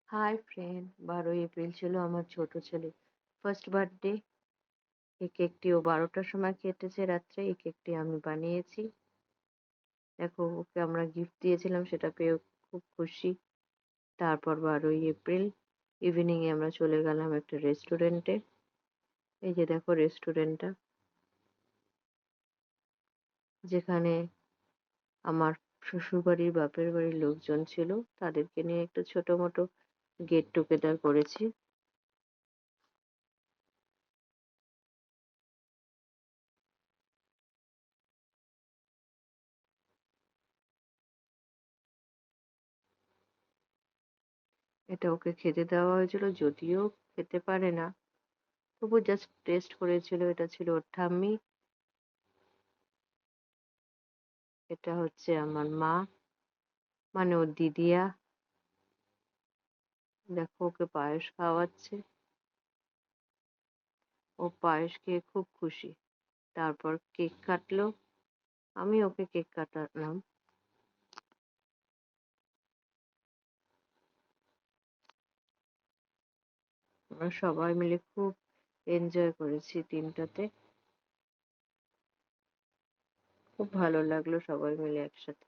Hi friend, 12 April ছিল আমার ছোট ছেলে ফার্স্ট বার্থডে। এই কেকটি ও 12টার সময় কেটেছে রাত্রে। এই কেকটি আমি বানিয়েছি। দেখো, ওকে আমরা গিফট দিয়েছিলাম, সেটা পেয়ে ও খুব খুশি। তারপর 12 এপ্রিল ইভিনিং এ আমরা চলে গেলাম একটা রেস্টুরেন্টে। এই যে দেখো রেস্টুরেন্টটা, যেখানে আমার শ্বশুরবাড়ির বাপের বাড়ির লোকজন ছিল। তাদেরকে নিয়ে একটু ছোট মোটো গেট টুগেদার করেছি। এটা ওকে খেতে দেওয়া হয়েছিল, যদিও খেতে পারে না, তবু জাস্ট টেস্ট করেছিল। এটা ছিল ওর ঠাম্মি, এটা হচ্ছে আমার মা, মানে ওর দিদিয়া। দেখো, ওকে পায়েস খাওয়াচ্ছে। ও পায়েস খেয়ে খুব খুশি। তারপর কেক কাটলো, আমি ওকে কেক কাটালাম। আমরা সবাই মিলে খুব এনজয় করেছি দিনটাতে। খুব ভালো লাগলো সবাই মিলে একসাথে।